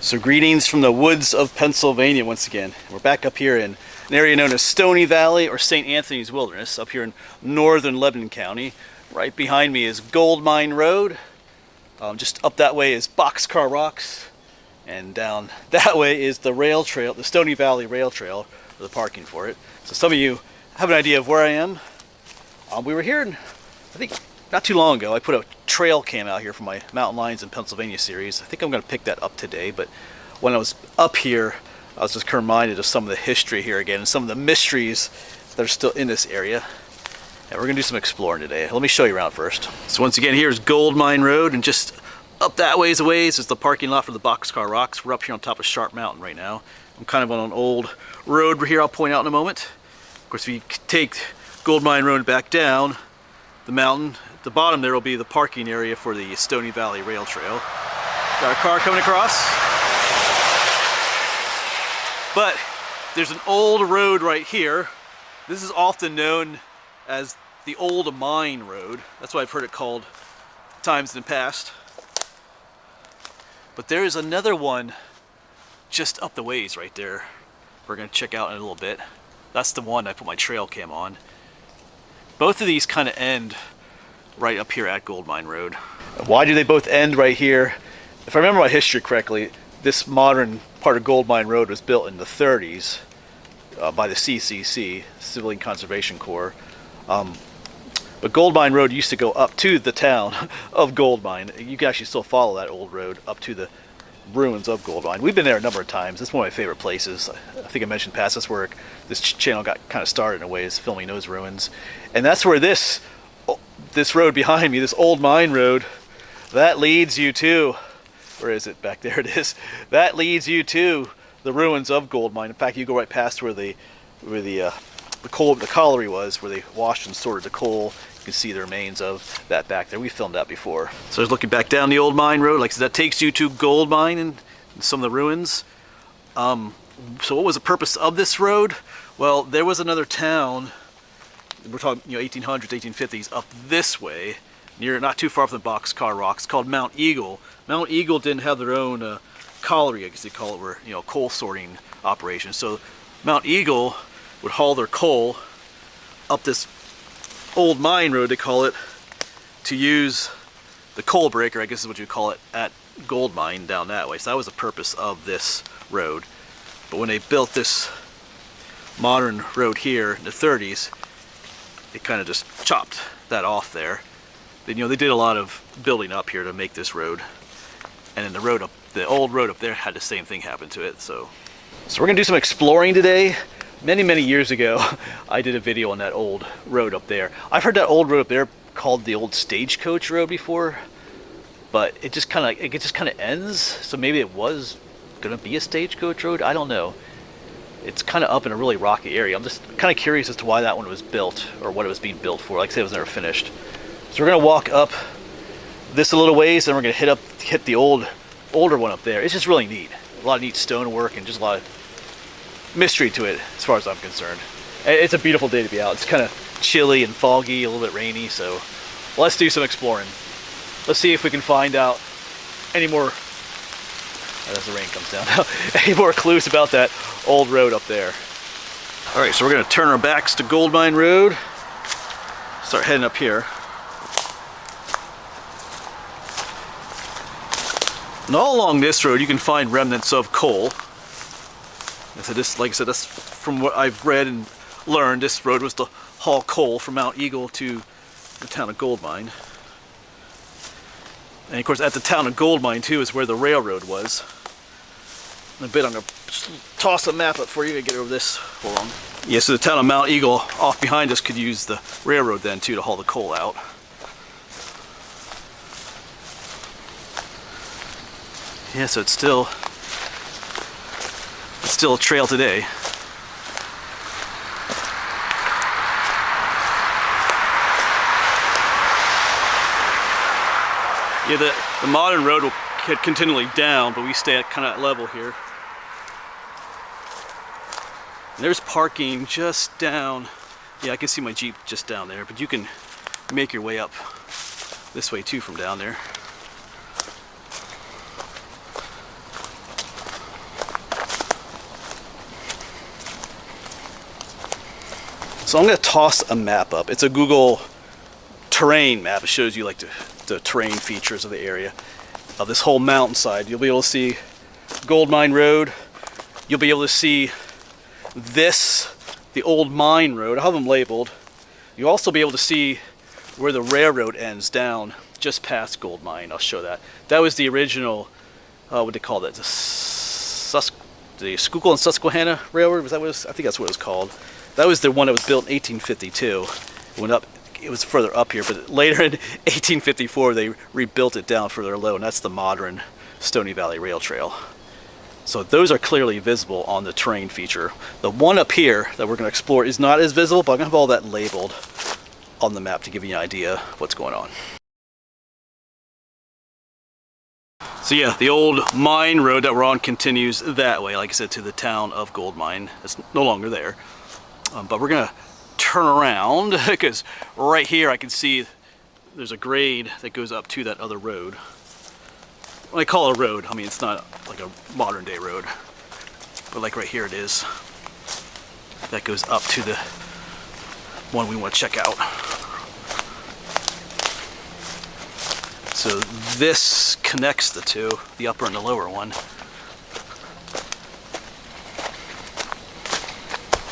So greetings from the woods of Pennsylvania once again. We're back up here in an area known as Stony Valley or St. Anthony's Wilderness up here in northern Lebanon County. Right behind me is Gold Mine Road. Just up that way is Boxcar Rocks, and down that way is the rail trail, the Stony Valley Rail Trail, or the parking for it. So some of you have an idea of where I am. We were here, I think, not too long ago. I put a trail cam out here for my Mountain Lions in Pennsylvania series. I think I'm going to pick that up today, but when I was up here, I was just reminded of some of the history here again and some of the mysteries that are still in this area. And we're going to do some exploring today. Let me show you around first. So once again, here's Gold Mine Road, and just up that ways is the parking lot for the Boxcar Rocks. We're up here on top of Sharp Mountain right now. I'm kind of on an old road here I'll point out in a moment. Of course, if you take Gold Mine Road back down the mountain, at the bottom there will be the parking area for the Stony Valley Rail Trail. Got a car coming across. But there's an old road right here. This is often known as the Old Mine Road. That's why I've heard it called times in the past. But there is another one just up the ways right there. We're going to check out in a little bit. That's the one I put my trail cam on. Both of these kind of end right up here at Gold Mine Road. Why do they both end right here? If I remember my history correctly, this modern part of Gold Mine Road was built in the 30s by the CCC, Civilian Conservation Corps. But Gold Mine Road used to go up to the town of Gold Mine. You can actually still follow that old road up to the ruins of Gold Mine. We've been there a number of times. It's one of my favorite places. I think I mentioned past this work. This channel got kind of started in a way, is filming those ruins. And that's where this road behind me, this Old Mine Road, that leads you to, where is it? Back there it is. That leads you to the ruins of Gold Mine. In fact, you go right past where the colliery was, where they washed and sorted the coal. You can see the remains of that back there. We filmed that before. So I was looking back down the Old Mine Road. Like I said, that takes you to Gold Mine and some of the ruins. So what was the purpose of this road? Well, there was another town. We're talking, 1800s, 1850s, up this way, not too far from the Boxcar Rocks, called Mount Eagle. Mount Eagle didn't have their own colliery, I guess they call it, where coal sorting operations. So Mount Eagle would haul their coal up this Old Mine Road, they call it, to use the coal breaker, I guess is what you call it, at Gold Mine down that way. So that was the purpose of this road. But when they built this modern road here in the 30s, they kind of just chopped that off there. Then, they did a lot of building up here to make this road. And then the old road up there had the same thing happen to it. So we're gonna do some exploring today. Many years ago, I did a video on that old road up there. I've heard that old road up there called the old Stagecoach Road before, but it just kind of ends. So maybe it was gonna be a stagecoach road. I don't know. It's kind of up in a really rocky area. I'm just kind of curious as to why that one was built or what it was being built for. Like I said, it was never finished. So we're gonna walk up this a little ways, and we're gonna hit the older one up there. It's just really neat. A lot of neat stonework and just a lot of mystery to it, as far as I'm concerned. It's a beautiful day to be out. It's kind of chilly and foggy, a little bit rainy, so let's do some exploring. Let's see if we can find out any more, as the rain comes down now, any more clues about that old road up there. Alright, so we're going to turn our backs to Gold Mine Road, start heading up here. And all along this road you can find remnants of coal. So this, like I said, that's from what I've read and learned, this road was to haul coal from Mount Eagle to the town of Gold Mine. And of course at the town of Gold Mine too is where the railroad was. In a bit I'm going to toss a map up for you to get over this. Hold on. Yeah, so the town of Mount Eagle off behind us could use the railroad then too to haul the coal out. Yeah, so it's still a trail today. Yeah, the modern road will get continually down, but we stay at kind of level here. And there's parking just down. Yeah, I can see my Jeep just down there, but you can make your way up this way too from down there. So I'm going to toss a map up. It's a Google terrain map. It shows you like the terrain features of the area of this whole mountainside. You'll be able to see Gold Mine Road. You'll be able to see this, the old mine road. I'll have them labeled. You'll also be able to see where the railroad ends down just past Gold Mine. I'll show that. That was the original, what do they call that? The Schuylkill and Susquehanna Railroad. Was that what it was? I think that's what it was called. That was the one that was built in 1852. It went up. It was further up here, but later in 1854 they rebuilt it down further low, and that's the modern Stony Valley Rail Trail. So those are clearly visible on the terrain feature. The one up here that we're going to explore is not as visible, but I'm going to have all that labeled on the map to give you an idea of what's going on. So yeah, the old mine road that we're on continues that way, like I said, to the town of Gold Mine. It's no longer there. But we're going to turn around because right here I can see there's a grade that goes up to that other road. When I call it a road, I mean it's not like a modern day road, but like right here it is. That goes up to the one we want to check out. So this connects the two, the upper and the lower one.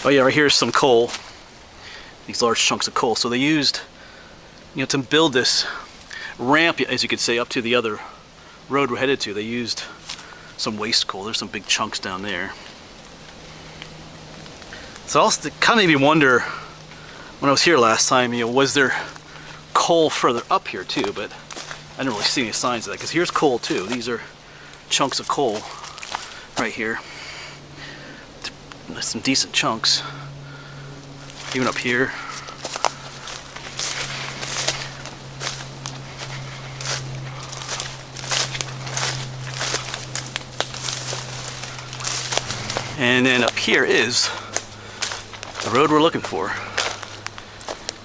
Oh yeah, right here's some coal. These large chunks of coal. So they used, to build this ramp, as you could say, up to the other road we're headed to. They used some waste coal. There's some big chunks down there. So I also kind of made me wonder, when I was here last time, was there coal further up here too? But I didn't really see any signs of that, because here's coal too. These are chunks of coal right here. Some decent chunks. Even up here. And then up here is the road we're looking for.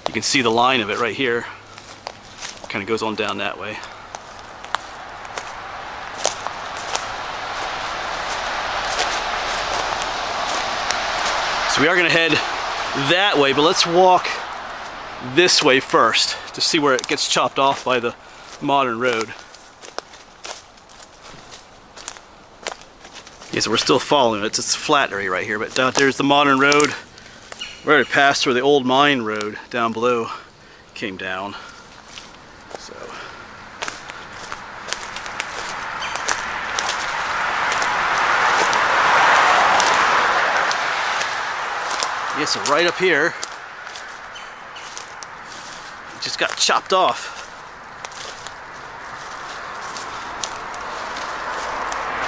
You can see the line of it right here. Kind of goes on down that way. So we are going to head that way, but let's walk this way first to see where it gets chopped off by the modern road. Yeah, so we're still following it. It's a flat area right here, but down there's the modern road. We're already passed where the old mine road down below came down. So yeah, so right up here, it just got chopped off.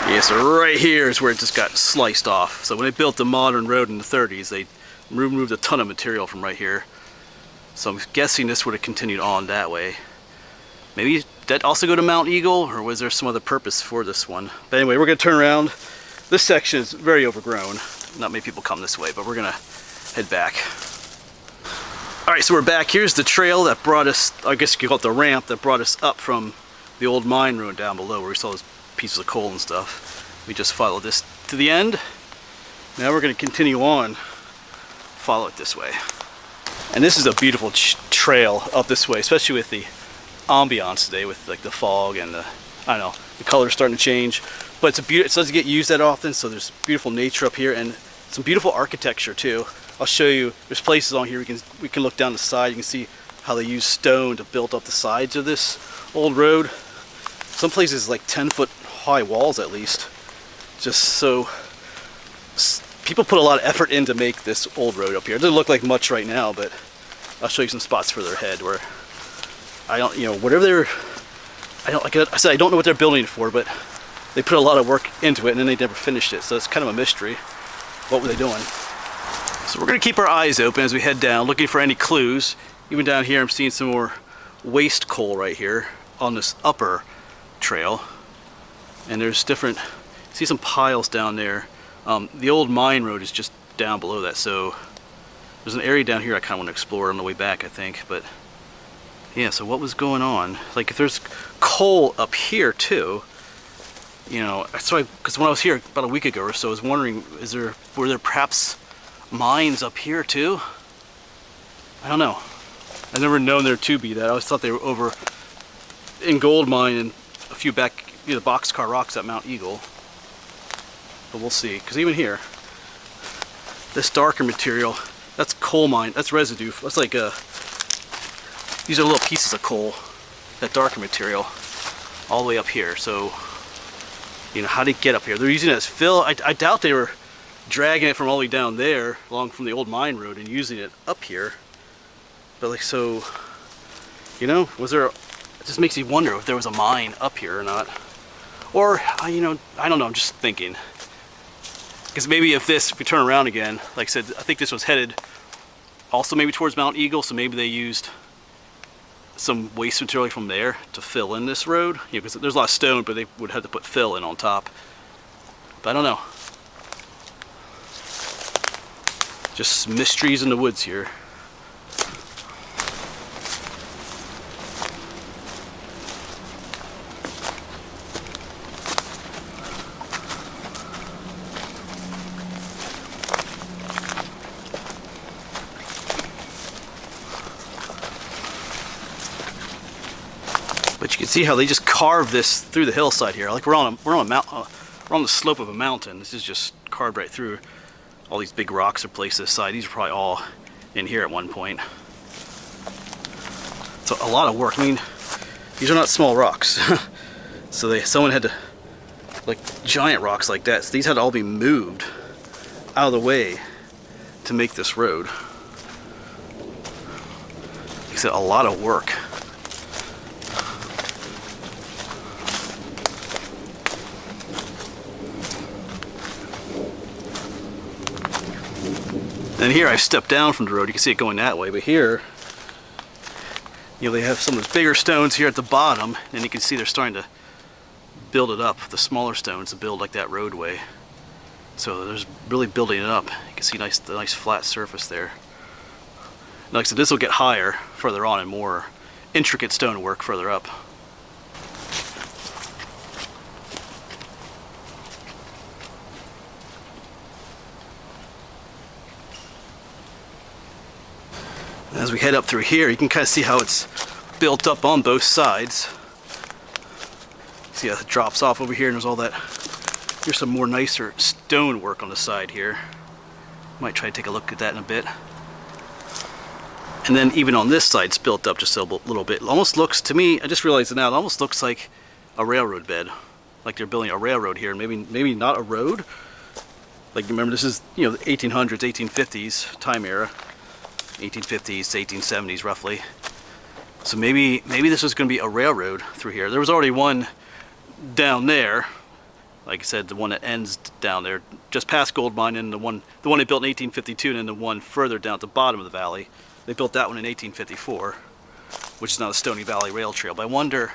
Yeah, so right here is where it just got sliced off. So when they built the modern road in the 30s, they removed a ton of material from right here. So I'm guessing this would have continued on that way. Maybe did that also go to Mount Eagle, or was there some other purpose for this one? But anyway, we're going to turn around. This section is very overgrown. Not many people come this way, but we're going to head back. Alright, so we're back. Here's the trail that brought us, I guess you could call it the ramp, that brought us up from the old mine road down below where we saw those pieces of coal and stuff. We just followed this to the end. Now we're going to continue on, follow it this way. And this is a beautiful trail up this way, especially with the ambiance today, with like the fog and the, I don't know, the colors starting to change. But it's a it doesn't get used that often, so there's beautiful nature up here and some beautiful architecture too. I'll show you, there's places on here we can look down the side. You can see how they use stone to build up the sides of this old road. Some places like 10-foot high walls at least. Just so people put a lot of effort in to make this old road up here. It doesn't look like much right now, but I'll show you some spots further ahead where I don't, whatever they're, like I said, I don't know what they're building it for, but they put a lot of work into it and then they never finished it. So it's kind of a mystery. What were they doing? So we're going to keep our eyes open as we head down, looking for any clues. Even down here, I'm seeing some more waste coal right here on this upper trail. And there's different, see some piles down there. The old mine road is just down below that, so there's an area down here I kind of want to explore on the way back, I think. But yeah, so what was going on? Like if there's coal up here too, that's why, because when I was here about a week ago or so, I was wondering, were there perhaps mines up here too? I don't know. I've never known there to be that. I always thought they were over in gold mine and a few back, you know, the boxcar rocks at Mount Eagle. But we'll see, because even here, this darker material, that's coal mine, that's residue. That's like these are little pieces of coal, that darker material, all the way up here. So, you know, how did it get up here? They're using it as fill. I doubt they were dragging it from all the way down there, along from the old mine road, and using it up here. But like, so, you know, was there, it just makes you wonder if there was a mine up here or not. Or, you know, I don't know, I'm just thinking. Because maybe if we turn around again, like I said, I think this was headed also maybe towards Mount Eagle, so maybe they used some waste material from there to fill in this road. You know, because there's a lot of stone, but they would have to put fill in on top. But I don't know. Just mysteries in the woods here. But you can see how they just carved this through the hillside here. Like we're on the slope of a mountain. This is just carved right through. All these big rocks are placed this side. These are probably all in here at one point. So a lot of work. I mean, these are not small rocks. So someone had to, like giant rocks like that. So these had to all be moved out of the way to make this road. Like I said, a lot of work. And here I've stepped down from the road. You can see it going that way, but here, you know, they have some of those bigger stones here at the bottom, and you can see they're starting to build it up, the smaller stones to build like that roadway. So there's really building it up. You can see the nice flat surface there. And like I said, this will get higher further on and more intricate stonework further up. As we head up through here, you can kind of see how it's built up on both sides. See how it drops off over here, and there's all that. Here's some more nicer stonework on the side here. Might try to take a look at that in a bit. And then even on this side, it's built up just a little bit. It almost looks, to me, I just realized it now, it almost looks like a railroad bed. Like they're building a railroad here, maybe not a road. Like remember, this is, you know, the 1800s, 1850s time era. 1850s to 1870s roughly. So maybe this was going to be a railroad through here. There was already one down there, like I said, the one that ends down there just past Gold Mine, and the one they built in 1852, and then the one further down at the bottom of the valley, they built that one in 1854, which is now the Stony Valley Rail Trail. But I wonder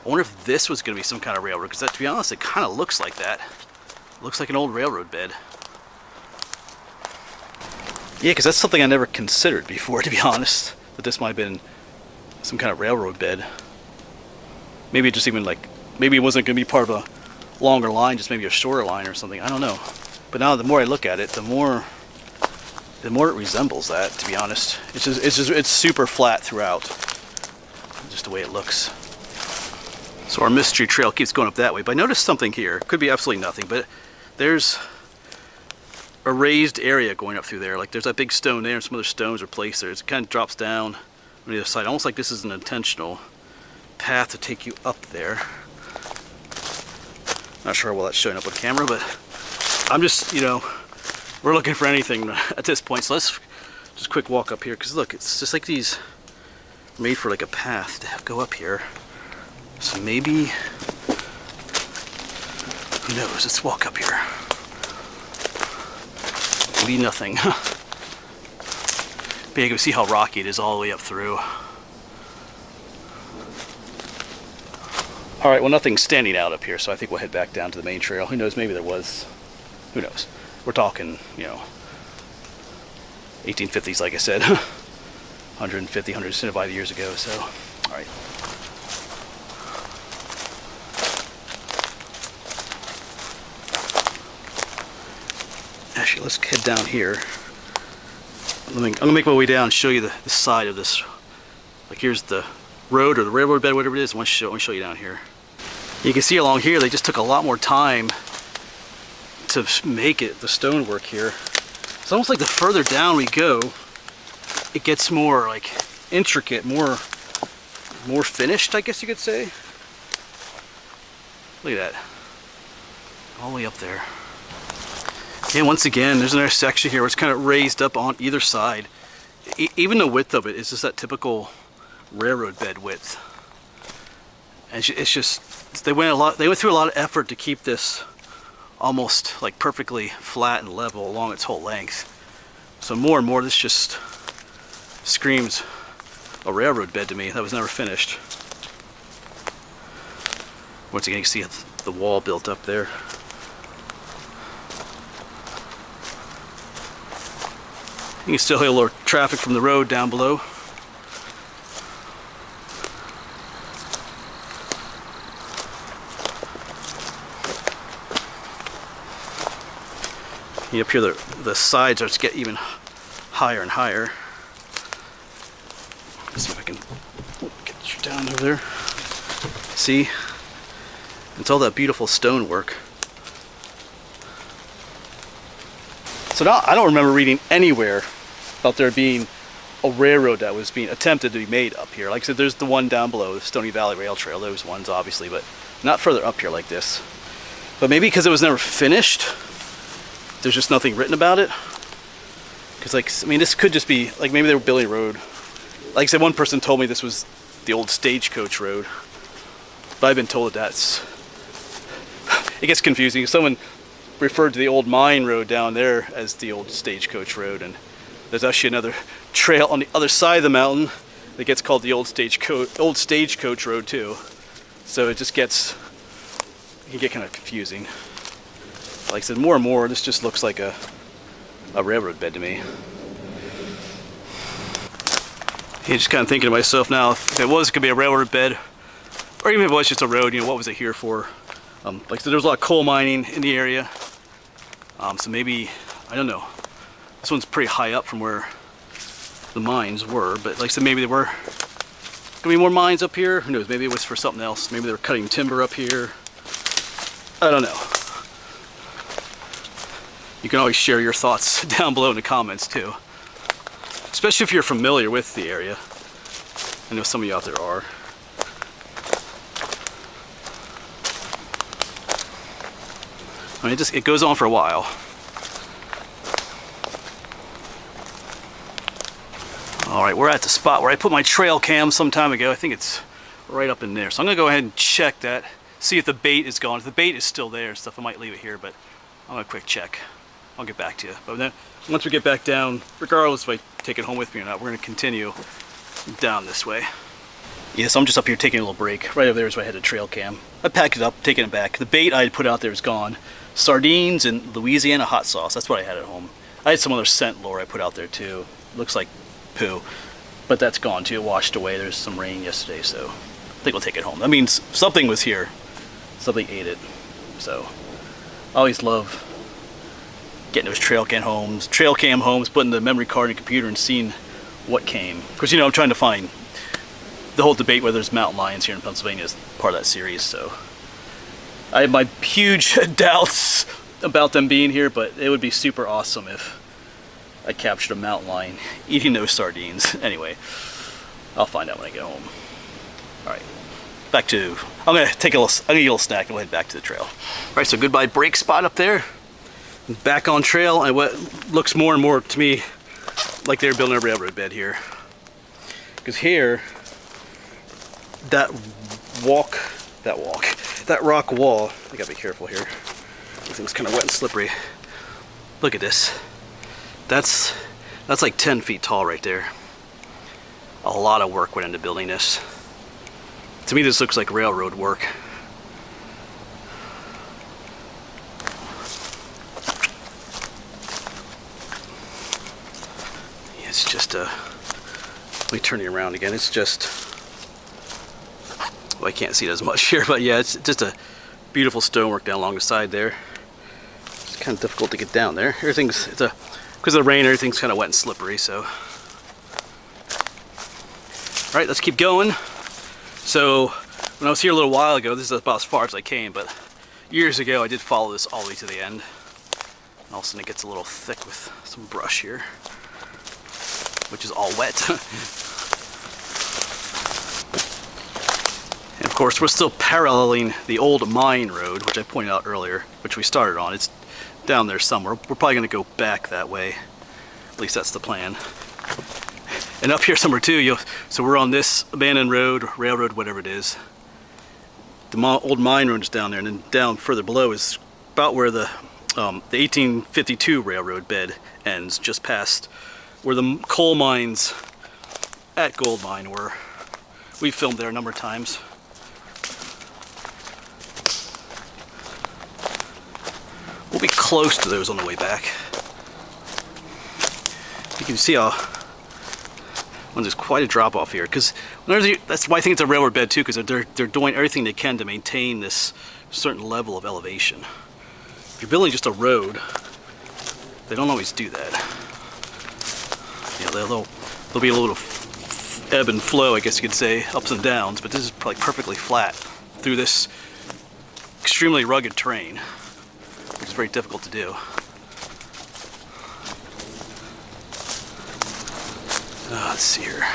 if this was going to be some kind of railroad, because to be honest, it kind of looks like that. It looks like an old railroad bed. Yeah, because that's something I never considered before, to be honest, that this might have been some kind of railroad bed. Maybe it just even like, maybe it wasn't going to be part of a longer line, just maybe a shorter line or something, I don't know. But now the more I look at it, the more it resembles that, to be honest. It's super flat throughout, just the way it looks. So our mystery trail keeps going up that way, but I noticed something here. Could be absolutely nothing, but there's a raised area going up through there. Like there's that big stone there and some other stones are placed there. It kind of drops down on the other side, almost like this is an intentional path to take you up there. Not sure how well that's showing up on camera, but I'm just, you know, we're looking for anything at this point. So let's just quick walk up here, because look, it's just like these made for like a path to go up here. So maybe, who knows, let's walk up here. Maybe nothing. But you can see how rocky it is all the way up through. Alright, well nothing's standing out up here, so I think we'll head back down to the main trail. Who knows, maybe there was. Who knows? We're talking, you know, 1850s, like I said. 150, 175 years ago, so, alright. Actually, let's head down here. I'm gonna make my way down and show you the side of this. Like here's the road or the railroad bed, whatever it is. I want to show you down here. You can see along here they just took a lot more time to make it, the stonework here. It's almost like the further down we go, it gets more like intricate, more finished, I guess you could say. Look at that, all the way up there. And once again, there's another section here where it's kind of raised up on either side. Even the width of it is just that typical railroad bed width. And it's just, they went through a lot of effort to keep this almost like perfectly flat and level along its whole length. So more and more this just screams a railroad bed to me that was never finished. Once again, you can see the wall built up there. You can still hear a little traffic from the road down below. Up here, the sides are to get even higher and higher. Let's see if I can get you down over there. See? It's all that beautiful stonework. So now I don't remember reading anywhere about there being a railroad that was being attempted to be made up here. Like I said, there's the one down below, the Stony Valley Rail Trail, those ones obviously, but not further up here like this. But maybe because it was never finished, there's just nothing written about it. Because like, I mean, this could just be, like maybe they were building a road. Like I said, one person told me this was the old stagecoach road. But I've been told that it gets confusing. Someone referred to the old mine road down there as the old stagecoach road, and there's actually another trail on the other side of the mountain that gets called the old stagecoach road too. So it just it can get kind of confusing. Like I said, more and more, this just looks like a railroad bed to me. Yeah, just kind of thinking to myself now, if it was going to be a railroad bed, or even if it was just a road, you know, what was it here for? Like I said, there was a lot of coal mining in the area. So maybe, I don't know. This one's pretty high up from where the mines were, but like I said, maybe there were going to be more mines up here. Who knows? Maybe it was for something else. Maybe they were cutting timber up here. I don't know. You can always share your thoughts down below in the comments too. Especially if you're familiar with the area. I know some of you out there are. I mean, it goes on for a while. Alright, we're at the spot where I put my trail cam some time ago. I think it's right up in there. So I'm going to go ahead and check that. See if the bait is gone. If the bait is still there and stuff, I might leave it here, but I'm going to quick check. I'll get back to you. But then, once we get back down, regardless if I take it home with me or not, we're going to continue down this way. Yeah, so I'm just up here taking a little break. Right over there is where I had the trail cam. I packed it up, taking it back. The bait I had put out there is gone. Sardines and Louisiana hot sauce, that's what I had at home. I had some other scent lure I put out there too. Looks like poo. But that's gone too, it washed away. There's some rain yesterday, so I think we'll take it home. That means something was here. Something ate it. So, I always love getting those trail cam homes, putting the memory card in the computer and seeing what came. Of course, you know, I'm trying to find the whole debate whether there's mountain lions here in Pennsylvania is part of that series, so I have my huge doubts about them being here, but it would be super awesome if I captured a mountain lion eating those sardines. Anyway, I'll find out when I get home. Alright, back to, I'm gonna eat a little snack and we'll head back to the trail. Alright, so goodbye break spot up there. Back on trail, and what looks more and more to me like they're building a railroad bed here. Because here, that rock wall, I gotta be careful here. Everything's kind of wet and slippery. Look at this. That's like 10 feet tall right there. A lot of work went into building this. To me, this looks like railroad work. It's just let me turn you around again. It's just, well, I can't see it as much here, but yeah, it's just a beautiful stonework down along the side there. It's kind of difficult to get down there. It's a because of the rain, everything's kind of wet and slippery, so. All right, let's keep going. So when I was here a little while ago, this is about as far as I came, but years ago I did follow this all the way to the end. And all of a sudden it gets a little thick with some brush here, which is all wet. And of course we're still paralleling the old mine road, which I pointed out earlier, which we started on. It's down there somewhere. We're probably going to go back that way. At least that's the plan. And up here somewhere too, so we're on this abandoned road, railroad, whatever it is. The old mine road is down there, and then down further below is about where the 1852 railroad bed ends, just past where the coal mines at Gold Mine were. We filmed there a number of times. We'll be close to those on the way back. You can see how there's quite a drop off here, because that's why I think it's a railroad bed too, because they're doing everything they can to maintain this certain level of elevation. If you're building just a road, they don't always do that. You know, there'll be a little ebb and flow, I guess you could say, ups and downs, but this is probably perfectly flat through this extremely rugged terrain, which is very difficult to do. Let's see here.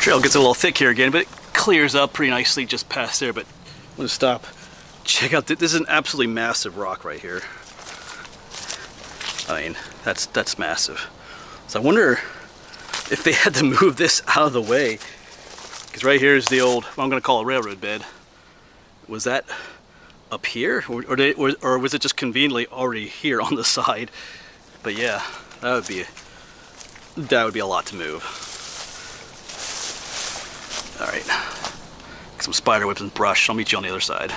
Trail gets a little thick here again, but it clears up pretty nicely just past there. But I'm going to stop. Check out, this is an absolutely massive rock right here. I mean, that's massive. So I wonder if they had to move this out of the way, because right here is the old, what I'm going to call a railroad bed. Was that up here, or was it just conveniently already here on the side? But yeah, that would be a lot to move. All right, get some spider webs and brush. I'll meet you on the other side.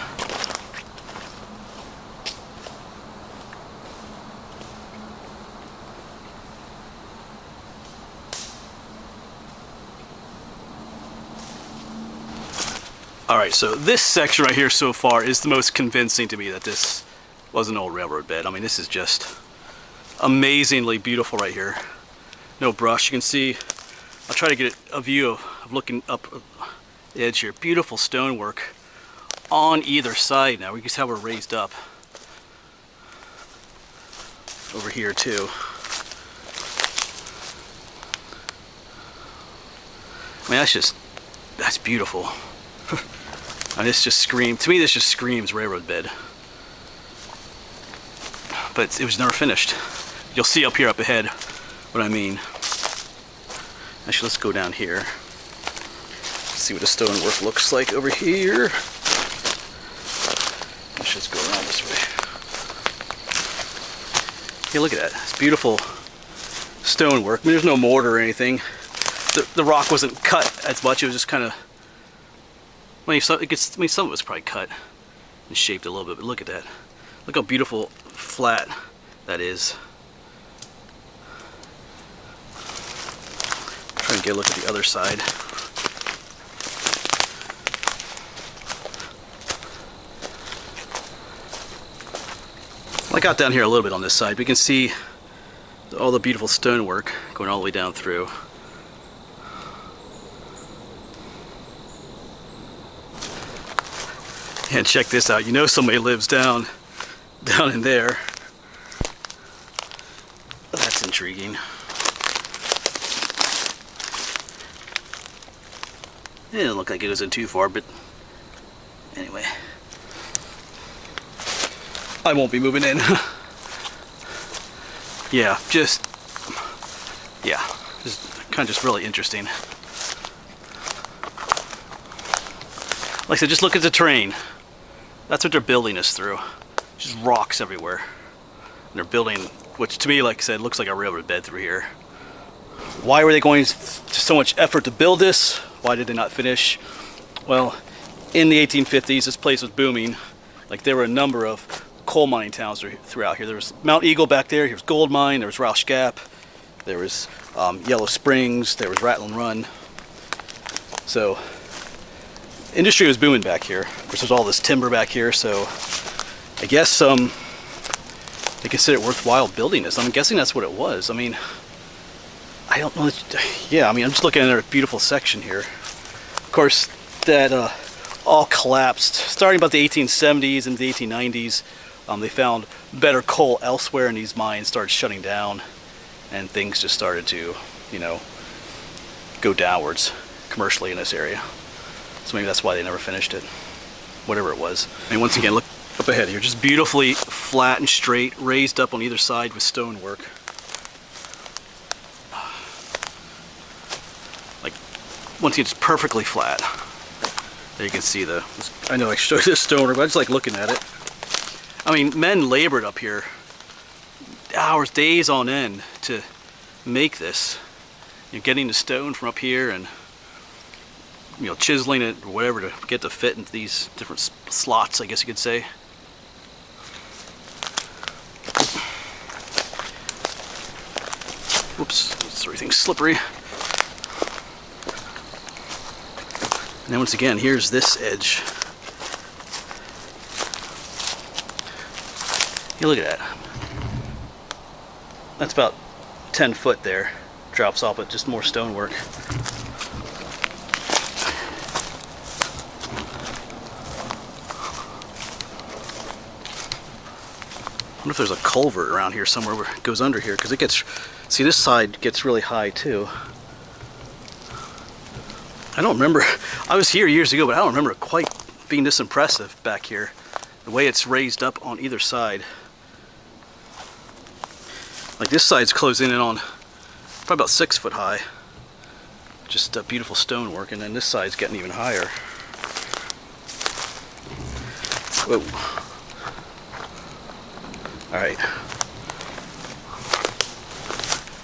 All right, so this section right here so far is the most convincing to me that this was an old railroad bed. I mean, this is just amazingly beautiful right here. No brush. You can see, I'll try to get a view of looking up the edge here. Beautiful stonework on either side now. We can see how we're raised up over here too. I mean, that's beautiful. And this just screams, to me this just screams railroad bed. But it was never finished. You'll see up here up ahead what I mean. Actually, let's go down here. See what the stonework looks like over here. Let's just go around this way. Hey, look at that. It's beautiful stonework. I mean, there's no mortar or anything. The rock wasn't cut as much. It was just kind of, some of it was probably cut and shaped a little bit, but look at that. Look how beautiful flat that is. Try and get a look at the other side. I got down here a little bit on this side, but you can see all the beautiful stonework going all the way down through. And check this out. You know somebody lives down in there. That's intriguing. It didn't look like it was in too far, but anyway. I won't be moving in. Yeah, just kind of just really interesting. Like I said, just look at the terrain. That's what they're building us through. Just rocks everywhere. And they're building, which to me, like I said, looks like a railroad bed through here. Why were they going to so much effort to build this? Why did they not finish? Well, in the 1850s, this place was booming. Like, there were a number of coal mining towns throughout here. There was Mount Eagle back there. Here was Gold Mine. There was Roush Gap. There was Yellow Springs. There was Rattlin' Run. So industry was booming back here. Of course, there's all this timber back here. So I guess they consider it worthwhile building this. I'm guessing that's what it was. I mean, I don't know. Yeah, I mean, I'm just looking at a beautiful section here. Of course, that all collapsed starting about the 1870s and the 1890s. They found better coal elsewhere, and these mines started shutting down, and things just started to, you know, go downwards commercially in this area. So maybe that's why they never finished it, whatever it was. I mean, once again, look up ahead here, just beautifully flat and straight, raised up on either side with stonework. Like, once again, it's perfectly flat. There you can see I know I showed this stonework, but I just like looking at it. I mean, men labored up here hours, days on end to make this. You're getting the stone from up here and, you know, chiseling it or whatever to get to fit into these different slots, I guess you could say. Whoops, everything's slippery. And then once again, here's this edge. You look at that. That's about 10 foot there. Drops off, but just more stonework. I wonder if there's a culvert around here somewhere where it goes under here, because it gets, see, this side gets really high too. I don't remember, I was here years ago, but I don't remember it quite being this impressive back here. The way it's raised up on either side. Like this side's closing in on probably about 6 foot high. Just beautiful stonework, and then this side's getting even higher. Whoa. Alright.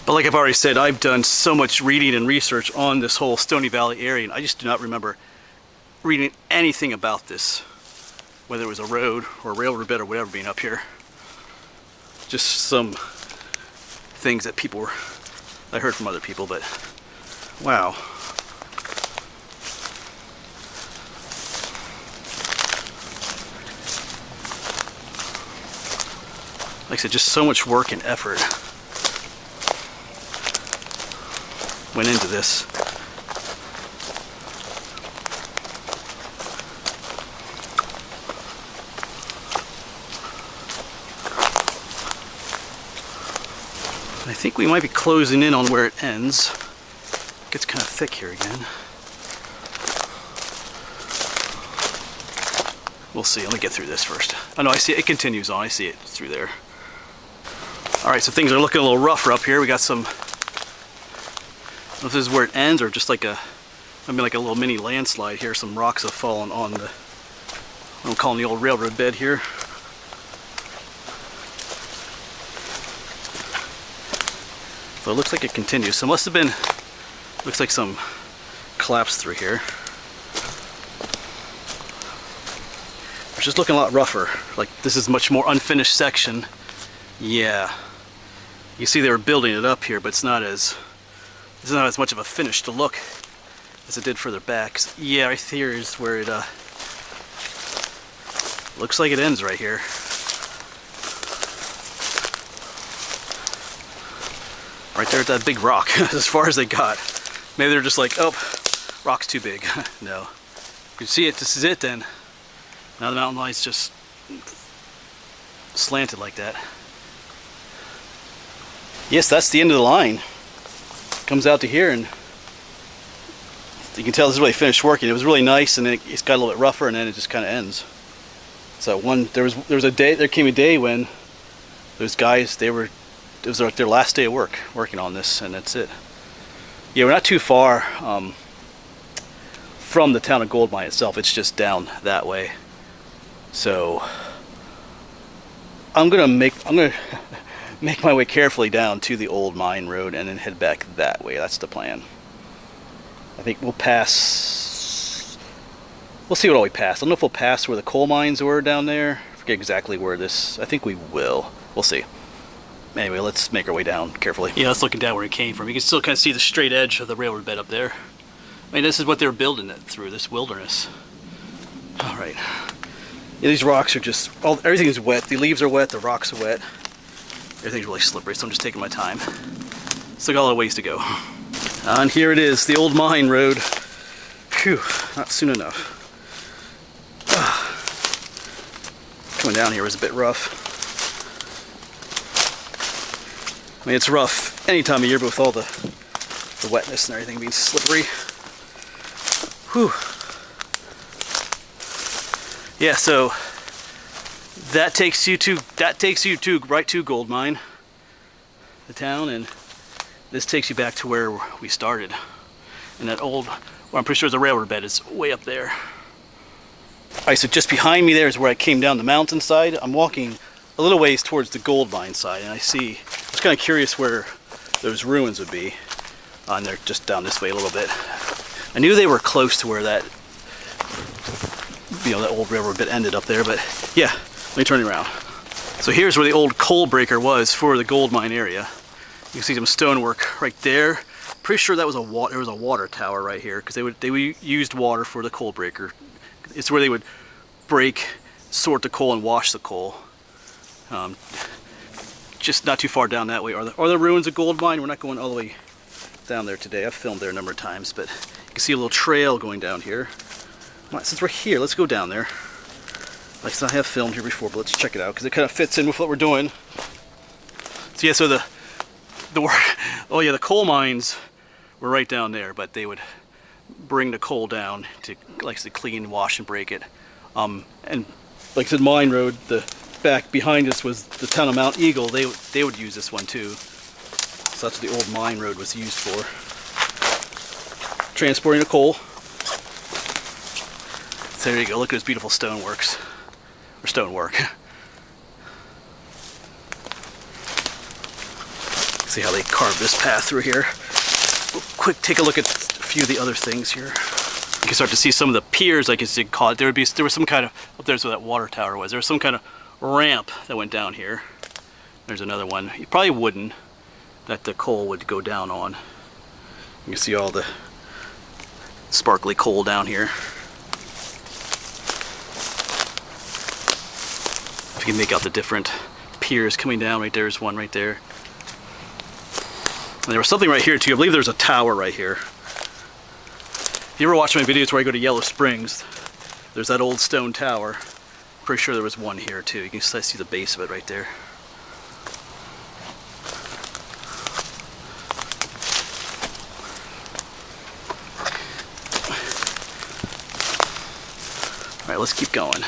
But like I've already said, I've done so much reading and research on this whole Stony Valley area, and I just do not remember reading anything about this. Whether it was a road or a railroad bed or whatever being up here. Just some things that people were, I heard from other people, but wow. Like I said, just so much work and effort went into this. I think we might be closing in on where it ends. It gets kind of thick here again. We'll see. Let me get through this first. Oh no, I see it. It continues on. I see it through there. Alright, so things are looking a little rougher up here. We got some, I don't know if this is where it ends or just like a, I mean like a little mini landslide here. Some rocks have fallen on the, I'm calling the old railroad bed here. So it looks like it continues. So it must have been, looks like some collapse through here. It's just looking a lot rougher. Like this is much more unfinished section. Yeah. You see they were building it up here, but it's not as much of a finish to look as it did further back. So, yeah, right here is where it looks like it ends right here. Right there at that big rock, as far as they got. Maybe they're just like, oh, rock's too big. No. You can see it, this is it then. Now the mountain line's just slanted like that. Yes, that's the end of the line. Comes out to here, and you can tell this is really finished working. It was really nice, and then it's got a little bit rougher, and then it just kind of ends. So there was a day, there came a day when those guys, it was their last day of working on this, and that's it. Yeah, we're not too far from the town of Gold Mine itself. It's just down that way. So I'm gonna make my way carefully down to the old mine road and then head back that way. That's the plan. I think we'll pass. We'll see what all we pass. I don't know if we'll pass where the coal mines were down there. I forget exactly where this. I think we will. We'll see. Anyway, let's make our way down carefully. Yeah, let's looking down where it came from. You can still kind of see the straight edge of the railroad bed up there. I mean, this is what they were building it through, this wilderness. All right. Yeah, these rocks are just, everything is wet. The leaves are wet, the rocks are wet. Everything's really slippery, so I'm just taking my time. Still got a little ways to go. And here it is, the old mine road. Phew, not soon enough. Coming down here was a bit rough. I mean, it's rough any time of year, but with all the wetness and everything being slippery. Whew. Yeah, so that takes you to right to Gold Mine, the town, and this takes you back to where we started. And that old, well, I'm pretty sure the railroad bed is way up there. Alright, so just behind me there is where I came down the mountainside. I'm walking a little ways towards the gold mine side, and I was kind of curious where those ruins would be. And they're just down this way a little bit. I knew they were close to where that, that old railroad bed ended up there, but yeah, let me turn it around. So here's where the old coal breaker was for the gold mine area. You can see some stonework right there. Pretty sure that was there was a water tower right here, because they used water for the coal breaker. It's where they would break, sort the coal, and wash the coal. Just not too far down that way are the ruins of gold mine. We're not going all the way down there today. I've filmed there a number of times, but you can see a little trail going down here. Right, since we're here, let's go down there. Like I said, I have filmed here before, but let's check it out because it kind of fits in with what we're doing. So yeah, so the coal mines were right down there, but they would bring the coal down to, like I said, clean, wash, and break it. And like I said, Mine Road, the back behind us was the town of Mount Eagle. They would use this one too. So that's what the old Mine Road was used for. Transporting the coal. So there you go, look at those beautiful stoneworks. Or stonework. See how they carved this path through here. Quick, take a look at a few of the other things here. You can start to see some of the piers, I guess you could call it. There was some kind of, up there's where that water tower was. There was some kind of ramp that went down here. There's another one, probably wooden, that the coal would go down on. You can see all the sparkly coal down here. If you can make out the different piers coming down, right there's one right there. And there was something right here too. I believe there's a tower right here. If you ever watch my videos where I go to Yellow Springs, there's that old stone tower. Pretty sure there was one here too. You can see the base of it right there. Alright, let's keep going.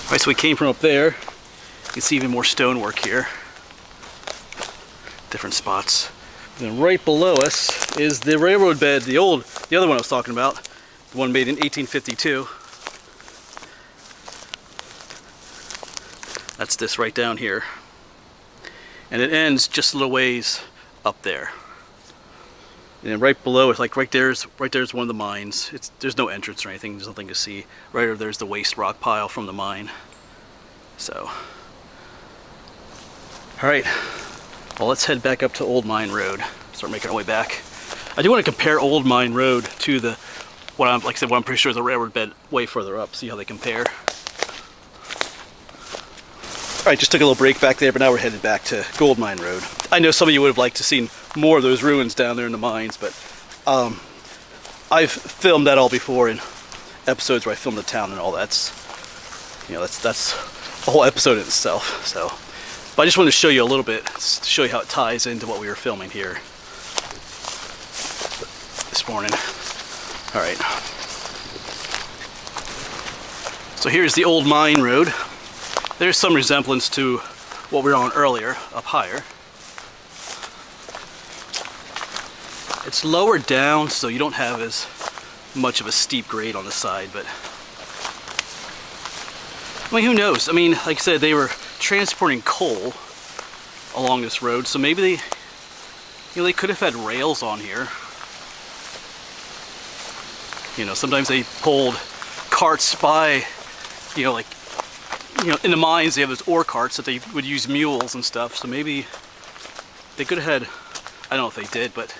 Alright, so we came from up there. You can see even more stonework here. Different spots. And then right below us is the railroad bed, the other one I was talking about, the one made in 1852. That's this right down here. And it ends just a little ways up there. And then right below it, like right there's one of the mines. There's no entrance or anything, there's nothing to see. Right over there's the waste rock pile from the mine. So, alright. Well, let's head back up to Old Mine Road. Start making our way back. I do want to compare Old Mine Road to what I'm pretty sure is the railroad bed way further up. See how they compare. All right, just took a little break back there, but now we're headed back to Gold Mine Road. I know some of you would have liked to seen more of those ruins down there in the mines, but I've filmed that all before in episodes where I filmed the town and all. That's a whole episode in itself. So. But I just wanted to show you a little bit, to show you how it ties into what we were filming here this morning. Alright. So here's the Old Mine Road. There's some resemblance to what we were on earlier, up higher. It's lower down, so you don't have as much of a steep grade on the side, but I mean, who knows? I mean, like I said, they were transporting coal along this road, so maybe they could have had rails on here. Sometimes they pulled carts by, in the mines they have those ore carts that they would use mules and stuff, so maybe they could have had, I don't know if they did, but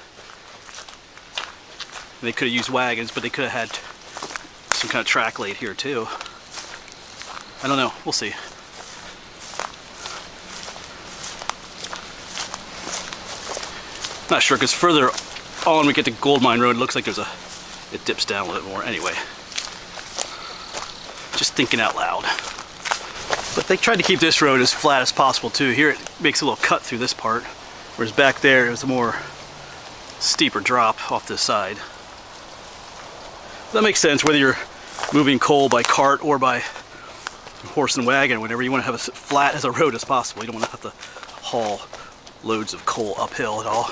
they could have used wagons, but they could have had some kind of track laid here too. I don't know, we'll see. Not sure, because further on we get to Gold Mine Road, it looks like it dips down a little bit more. Anyway, just thinking out loud. But they tried to keep this road as flat as possible too. Here it makes a little cut through this part, whereas back there it was a more steeper drop off this side. That makes sense whether you're moving coal by cart or by horse and wagon. Whenever you want to have as flat as a road as possible, you don't want to have to haul loads of coal uphill at all.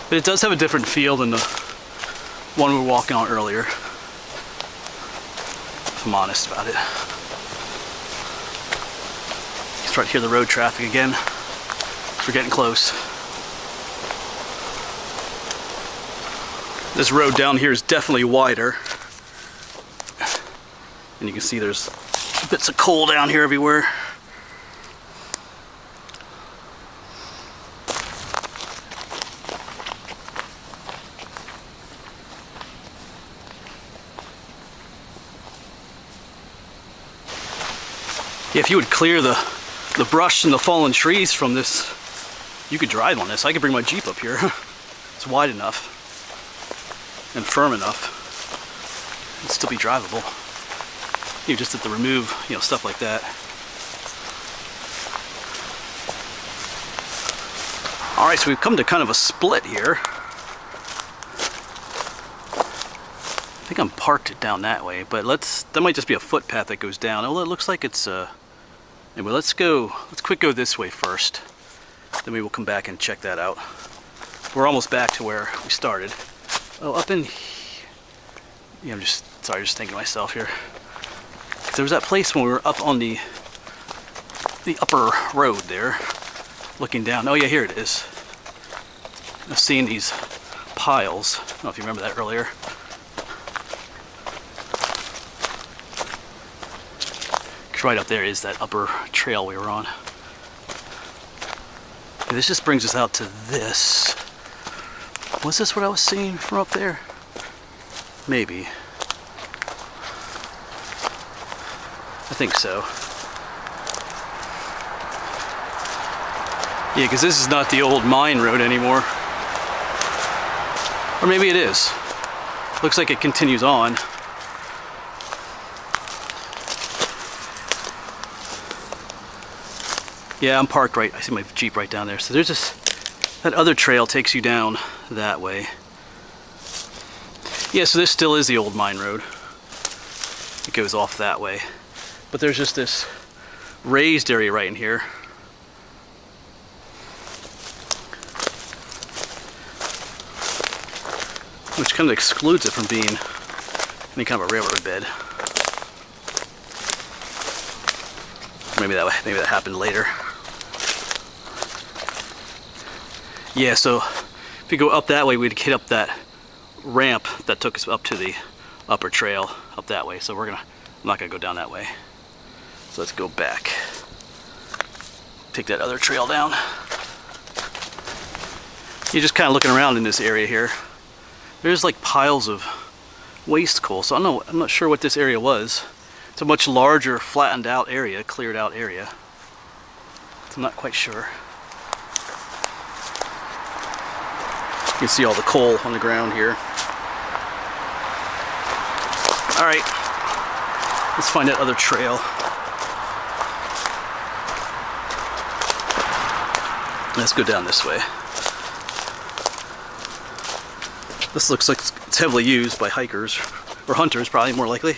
But it does have a different feel than the one we were walking on earlier, if I'm honest about it. You start to hear the road traffic again. We're getting close. This road down here is definitely wider. And you can see there's bits of coal down here everywhere. Yeah, if you would clear the brush and the fallen trees from this, you could drive on this. I could bring my Jeep up here. It's wide enough and firm enough. It'd still be drivable. You just have to remove, stuff like that. All right, so we've come to kind of a split here. I think I'm parked down that way, but that might just be a footpath that goes down. Oh, it looks like it's anyway, let's quick go this way first. Then we will come back and check that out. We're almost back to where we started. Oh, up in, yeah, I'm just thinking to myself here. There was that place when we were up on the upper road there, looking down. Oh yeah, here it is. I've seen these piles. I don't know if you remember that earlier. Right up there is that upper trail we were on. Okay, this just brings us out to this. Was this what I was seeing from up there? Maybe. I think so. Yeah, because this is not the old mine road anymore. Or maybe it is. Looks like it continues on. Yeah, I'm parked right, I see my Jeep right down there. So there's that other trail takes you down that way. Yeah, so this still is the old mine road. It goes off that way. But there's just this raised area right in here. Which kind of excludes it from being any kind of a railroad bed. Maybe that happened later. Yeah, so if you go up that way, we'd hit up that ramp that took us up to the upper trail up that way. So I'm not gonna go down that way. So let's go back. Take that other trail down. You're just kind of looking around in this area here. There's like piles of waste coal. So I'm not sure what this area was. It's a much larger, flattened out area, cleared out area. So I'm not quite sure. You can see all the coal on the ground here. All right, let's find that other trail. Let's go down this way. This looks like it's heavily used by hikers, or hunters probably, more likely.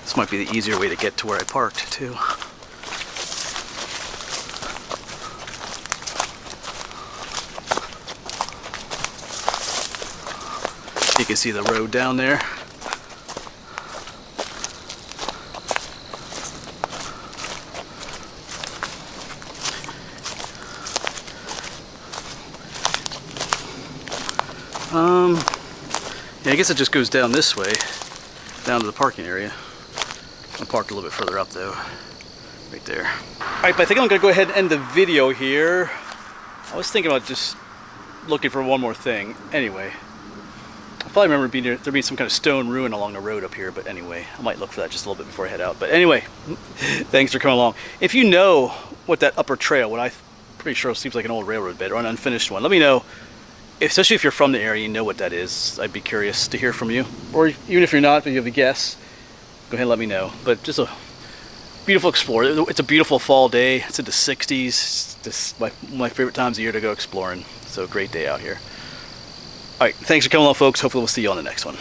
This might be the easier way to get to where I parked too. You can see the road down there. Yeah, I guess it just goes down this way, down to the parking area. I'm parked a little bit further up though, right there. All right, but I think I'm gonna go ahead and end the video here. I was thinking about just looking for one more thing. Anyway, thought I remember there being some kind of stone ruin along the road up here, but anyway, I might look for that just a little bit before I head out. But anyway, thanks for coming along. If you know what that upper trail, what I'm pretty sure seems like an old railroad bed or an unfinished one, let me know. Especially if you're from the area, you know what that is. I'd be curious to hear from you. Or even if you're not, but you have a guess, go ahead and let me know. But just a beautiful explore. It's a beautiful fall day. It's in the 60s. It's just one of my favorite times of year to go exploring. So great day out here. All right, thanks for coming along, folks. Hopefully we'll see you on the next one.